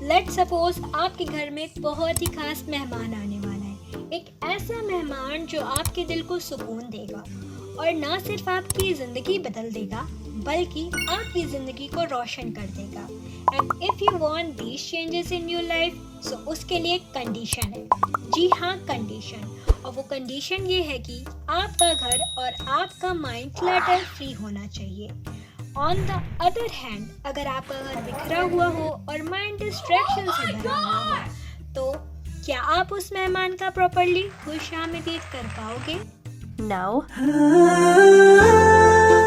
Let's suppose आपके घर में एक बहुत ही खास मेहमान आने वाला है, एक ऐसा मेहमान जो आपके दिल को सुकून देगा और ना सिर्फ आपकी ज़िंदगी बदल देगा बल्कि आपकी ज़िंदगी को रोशन कर देगा। And if you want these changes in your life so उसके लिए एक कंडीशन है। जी हाँ, कंडीशन। और वो कंडीशन ये है कि आपका घर और आपका माइंड क्लटर फ्री होना चाहिए। ऑन द अदर हैंड, अगर आपका घर बिखरा हुआ हो और माइंड डिस्ट्रैक्शन से भरा हुआ हो, तो क्या आप उस मेहमान का प्रॉपरली खुशामदीद कर पाओगे? No.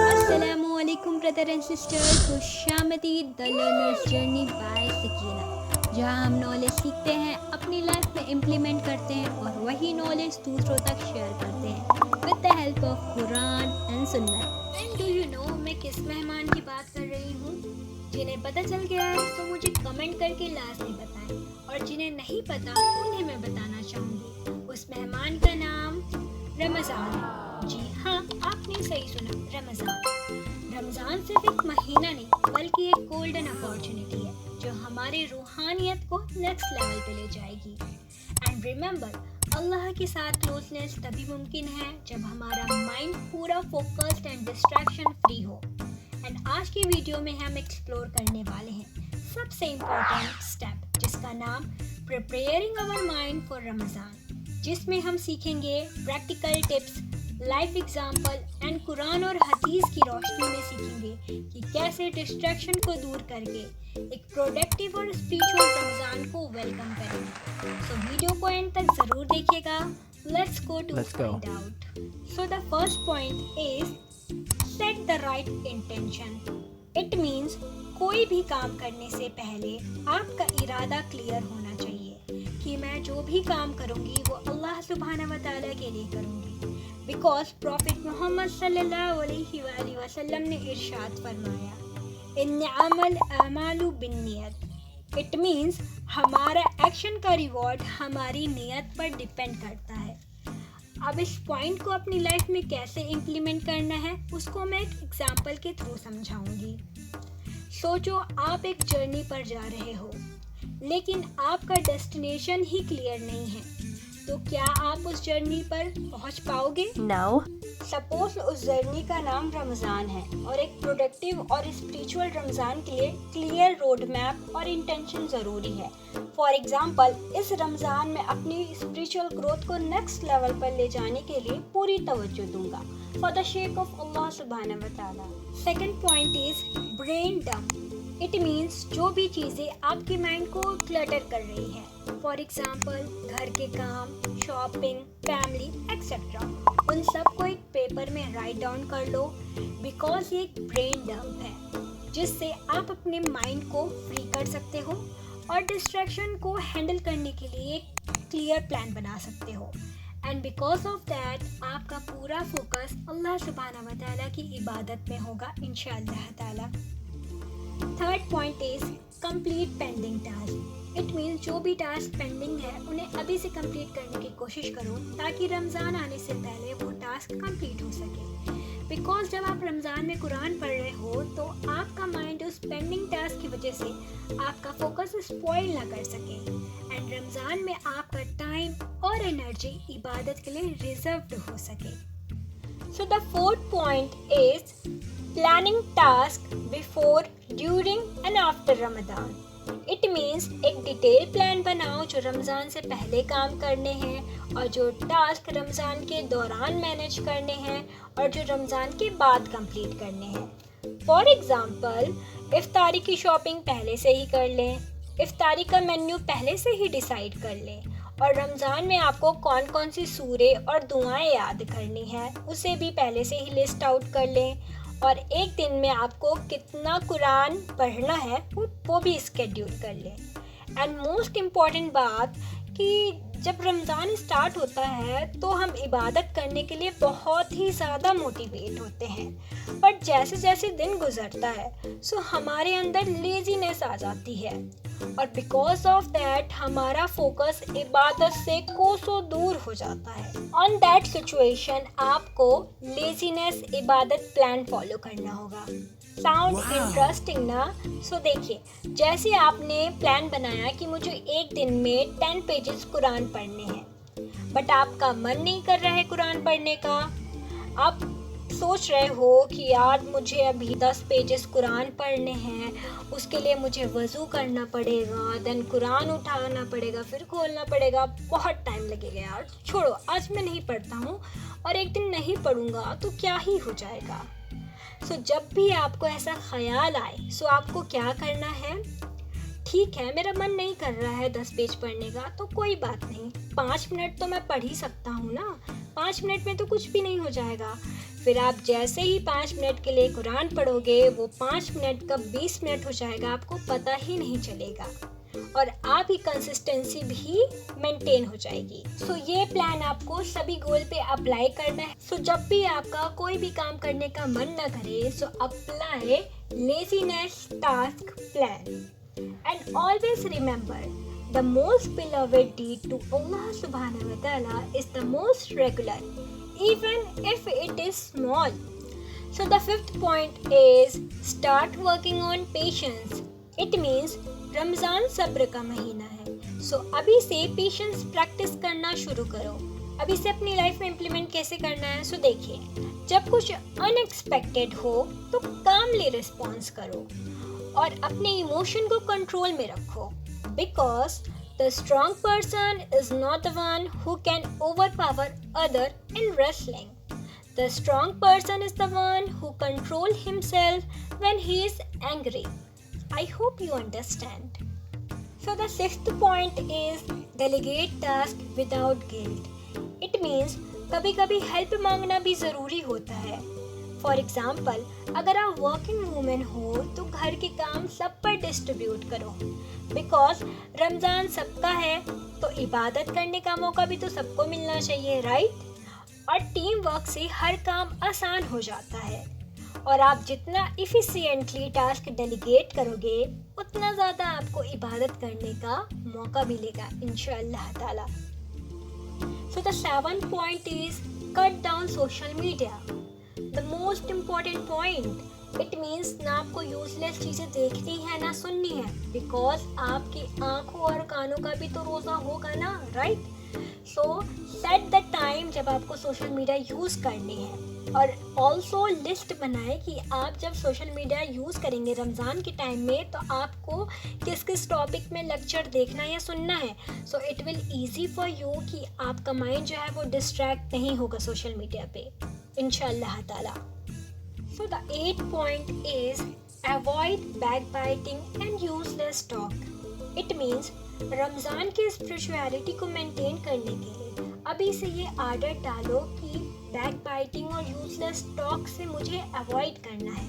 अस्सलामु अलैकुम ब्रदर एंड सिस्टर, खुशामदीद the learners journey by Sakina, जहाँ हम नॉलेज सीखते हैं, अपनी लाइफ में इम्प्लीमेंट करते हैं और वही नॉलेज दूसरों तक शेयर करते हैं with the help of Quran and सुन्नत। एंड डू यू नो मैं किस मेहमान की बात कर रही हूँ? जिन्हें पता चल गया है तो मुझे कमेंट करके लाजमी बताएं, और जिन्हें नहीं पता उन्हें मैं बताना चाहूँगी। उस मेहमान का नाम रमज़ान है। जी हाँ, आपने सही सुना, रमज़ान। रमज़ान सिर्फ एक महीना नहीं बल्कि एक गोल्डन अपॉर्चुनिटी है जो हमारे रूहानियत को नेक्स्ट लेवल पे ले जाएगी। एंड रिमेंबर, अल्लाह के साथ क्लोजनेस तभी मुमकिन है जब हमारा माइंड पूरा फोकस्ड एंड डिस्ट्रैक्शन फ्री हो। एंड आज की वीडियो में हम एक्सप्लोर करने वाले हैं सबसे इम्पोर्टेंट स्टेप, जिसका नाम preparing our mind for Ramzan, जिसमें हम सीखेंगे practical tips, life example and Quran और हदीस की रोशनी में सीखेंगे कि कैसे डिस्ट्रैक्शन को दूर करके एक प्रोडक्टिव और स्पिरिचुअल रमज़ान को वेलकम करें। सो वीडियो को एंड तक ज़रूर देखिएगा। Let's go to find out. So the first point is set the right intention. It means कोई भी काम करने से पहले आपका इरादा क्लियर होना चाहिए कि मैं जो भी काम करूँगी वो अल्लाह सुब्हानहू व तआला के लिए करूँगी। बिकॉज प्रॉफिट मोहम्मद सल्लल्लाहु अलैहि वसल्लम ने इरशाद फरमाया, इन्नमल अमालु बिन्नियत। इट मीन्स हमारा एक्शन का रिवॉर्ड हमारी नियत पर डिपेंड करता है। अब इस पॉइंट को अपनी लाइफ में कैसे इम्प्लीमेंट करना है उसको मैं एक एग्जाम्पल के थ्रू समझाऊंगी। सोचो आप एक जर्नी पर जा रहे हो लेकिन आपका डेस्टिनेशन ही क्लियर नहीं है, तो क्या आप उस जर्नी पर पहुंच पाओगे? No. सपोज उस जर्नी का नाम रमज़ान है और एक प्रोडक्टिव और स्पिरिचुअल रमज़ान के लिए क्लियर रोड मैप और इंटेंशन ज़रूरी है। फॉर एग्जांपल, इस रमज़ान में अपनी स्पिरिचुअल ग्रोथ को नेक्स्ट लेवल पर ले जाने के लिए पूरी तवज्जो दूंगा फॉर द शेक ऑफ अल्लाह सुब्हानहू व तआला। Second point is brain dump. It means जो भी चीज़ें आपके माइंड को क्लटर कर रही हैं, फॉर एग्जाम्पल घर के काम, शॉपिंग, फैमिली एक्सेट्रा, उन सब को एक पेपर में राइट डाउन कर लो। बिकॉज ये एक ब्रेन डंप है जिससे आप अपने माइंड को फ्री कर सकते हो और डिस्ट्रैक्शन को हैंडल करने के लिए एक क्लियर प्लान बना सकते हो। एंड बिकॉज ऑफ दैट आपका पूरा फोकस अल्लाह सुब्हानहू व तआला की इबादत में होगा इंशाअल्लाह ताला। Third point is complete pending task. It means जो भी टास्क पेंडिंग है उन्हें अभी से कंप्लीट करने की कोशिश करो ताकि रमज़ान आने से पहले वो टास्क कंप्लीट हो सके। बिकॉज जब आप रमज़ान में कुरान पढ़ रहे हो तो आपका माइंड उस पेंडिंग टास्क की वजह से आपका फोकस स्पॉइल ना कर सके एंड रमज़ान में आपका टाइम और एनर्जी इबादत के लिए रिजर्व्ड हो सके। So the fourth point is planning task before, during and after Ramzan. It means एक डिटेल प्लान बनाओ जो रमज़ान से पहले काम करने हैं और जो टास्क रमज़ान के दौरान मैनेज करने हैं और जो रमज़ान के बाद कंप्लीट करने हैं। फॉर एग्ज़ाम्पल, इफ्तारी की शॉपिंग पहले से ही कर लें, इफ्तारी का मेन्यू पहले से ही डिसाइड कर लें और रमज़ान में आपको कौन कौन सी सूरे और दुआएं याद करनी है उसे भी पहले से ही लिस्ट आउट कर लें और एक दिन में आपको कितना कुरान पढ़ना है वो भी स्केड्यूल कर लें। एंड मोस्ट इम्पॉर्टेंट बात कि जब रमज़ान स्टार्ट होता है तो हम इबादत करने के लिए बहुत ही ज़्यादा मोटिवेट होते हैं, बट जैसे जैसे दिन गुजरता है सो हमारे अंदर लेजीनेस आ जाती है और बिकॉज ऑफ दैट हमारा फोकस इबादत से कोसों दूर हो जाता है। ऑन दैट सिचुएशन आपको लेजीनेस इबादत प्लान फॉलो करना होगा। साउंड इंटरेस्टिंग ना? सो देखिए, जैसे आपने प्लान बनाया कि मुझे एक दिन में 10 पेजेस कुरान पढ़ने हैं, बट आपका मन नहीं कर रहा है कुरान पढ़ने का। आप सोच रहे हो कि यार मुझे अभी 10 पेजेस कुरान पढ़ने हैं, उसके लिए मुझे वज़ू करना पड़ेगा, देन कुरान उठाना पड़ेगा, फिर खोलना पड़ेगा, बहुत टाइम लगेगा यार, छोड़ो आज मैं नहीं पढ़ता हूँ और एक दिन नहीं पढ़ूंगा तो क्या ही हो जाएगा। सो जब भी आपको ऐसा ख्याल आए, सो आपको क्या करना है? ठीक है, मेरा मन नहीं कर रहा है 10 पेज पढ़ने का, तो कोई बात नहीं, 5 मिनट तो मैं पढ़ ही सकता हूँ ना, 5 मिनट में तो कुछ भी नहीं हो जाएगा। फिर आप जैसे ही 5 मिनट के लिए कुरान पढ़ोगे, वो 5 मिनट कब 20 मिनट हो जाएगा आपको पता ही नहीं चलेगा और आपकी कंसिस्टेंसी भी मेंटेन हो जाएगी। सो ये प्लान आपको सभी गोल पे अप्लाई करना है। सो जब भी आपका कोई भी काम करने का मन ना करे, so apply laziness task plan and always remember, the most beloved deed to Allah subhanahu wa ta'ala is the most regular, even if it is small. So the fifth point is start working on patience. It means Ramzan सब्र का महीना है, सो अभी से patience practice करना शुरू करो। अभी से अपनी लाइफ में इम्प्लीमेंट कैसे करना है? सो देखिए, जब कुछ अनएक्सपेक्टेड हो तो कामली रिस्पॉन्स करो और अपने इमोशन को कंट्रोल में रखो, because the strong person is not the one who can overpower other in wrestling. The strong person is the one who control himself when he is angry. I hope you understand. So the sixth point is delegate task without guilt. It means कभी कभी help मांगना भी ज़रूरी होता है। For example, अगर आप working women हो तो घर के काम सब पर डिस्ट्रीब्यूट करो, बिकॉज रमज़ान सबका है तो इबादत करने का मौका भी तो सबको मिलना चाहिए, राइट? और टीम वर्क से हर काम आसान हो जाता है और आप जितना इफ़िशिएंटली टास्क डेलीगेट करोगे उतना ज़्यादा आपको इबादत करने का मौका मिलेगा इंशाअल्लाह ताला। So the 7th point is cut down social media. The most important point, it means ना आपको यूजलेस चीज़ें देखनी है ना सुननी है, बिकॉज आपकी आंखों और कानों का भी तो रोज़ा होगा ना, right? So set the time जब आपको सोशल मीडिया यूज़ करनी है और ऑल्सो लिस्ट बनाए कि आप जब सोशल मीडिया यूज़ करेंगे रमज़ान के टाइम में तो आपको किस किस टॉपिक में लेक्चर देखना या सुनना है। So it will easy for you कि आपका माइंड जो है वो डिस्ट्रैक्ट नहीं होगा सोशल मीडिया पे इंशाअल्लाह ताला। So the 8th point is avoid backbiting and useless talk. It means Ramzan की स्पिरिचुअलिटी को मेंटेन करने के लिए अभी से ये आदत डालो कि बैकबाइटिंग और यूजलेस टॉक से मुझे अवॉइड करना है,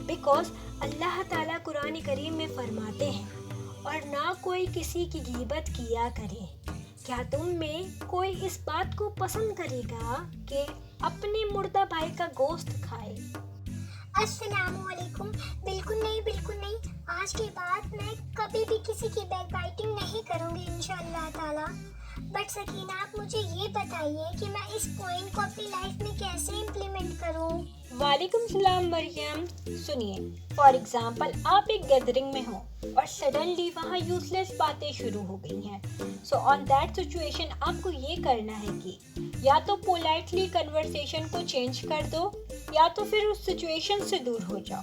बिकॉज अल्लाह ताला कुरान करीम में फरमाते हैं और ना कोई किसी की गीबत किया करे। क्या तुम में कोई इस बात को पसंद करेगा कि अपने मुर्दा भाई का गोश्त खाए? अस्सलामुअलैकुम। बिल्कुल नहीं, बिल्कुल नहीं। आज के बाद मैं कभी भी किसी की बैकबाइटिंग नहीं करूँगी इंशाअल्लाह ताला। बट सकीना, आप मुझे ये बताइए कि मैं इस पॉइंट को अपनी लाइफ में कैसे इम्प्लीमेंट करूँ? वालेकुम सलाम मरियम। सुनिए, फॉर एग्जाम्पल आप एक गैदरिंग में हो और सडनली वहाँ यूजलेस बातें शुरू हो गई हैं। सो ऑन दैट सिचुएशन आपको ये करना है कि या तो पोलाइटली कन्वर्सेशन को चेंज कर दो या तो फिर उस सिचुएशन से दूर हो जाओ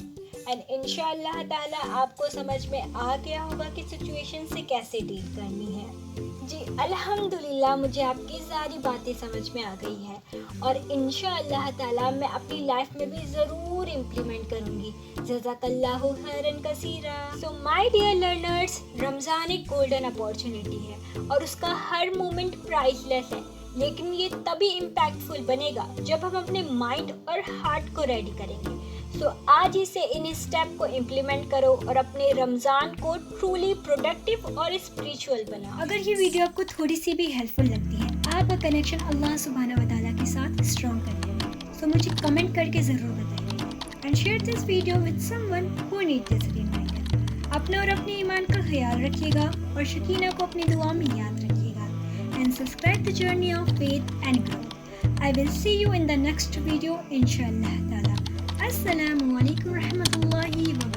एंड इंशाअल्लाह ताला आपको समझ में आ गया होगा कि सिचुएशन से कैसे डील करनी है। जी अल्हम्दुलिल्लाह, मुझे आपकी सारी बातें समझ में आ गई है और इंशाअल्लाह ताला मैं अपनी लाइफ में भी ज़रूर इम्प्लीमेंट करूँगी। जज़ाकल्लाहु खैरन कसीरा। So my dear learners, Ramzan एक गोल्डन अपॉर्चुनिटी है और उसका हर मोमेंट प्राइसलेस है, लेकिन ये तभी इम्पैक्टफुल बनेगा जब हम अपने माइंड और हार्ट को रेडी करेंगे। सो आज ही से इन स्टेप को इम्प्लीमेंट करो और अपने रमज़ान को ट्रूली प्रोडक्टिव और स्पिरिचुअल बनाओ। अगर ये वीडियो आपको थोड़ी सी भी हेल्पफुल लगती है, आपका कनेक्शन अल्लाह सुब्हानहू व तआला के साथ स्ट्रॉन्ग करते हैं, सो मुझे कमेंट करके ज़रूर बताइए and share this video with someone who needs this reminder. अपने और अपने ईमान का ख्याल रखिएगा और शकीना को अपनी दुआ में याद रखिएगा। And subscribe the journey of faith and growth. I will see you in the next video inshallah ta'ala. Assalamu alaikum warahmatullahi wabarakatuh.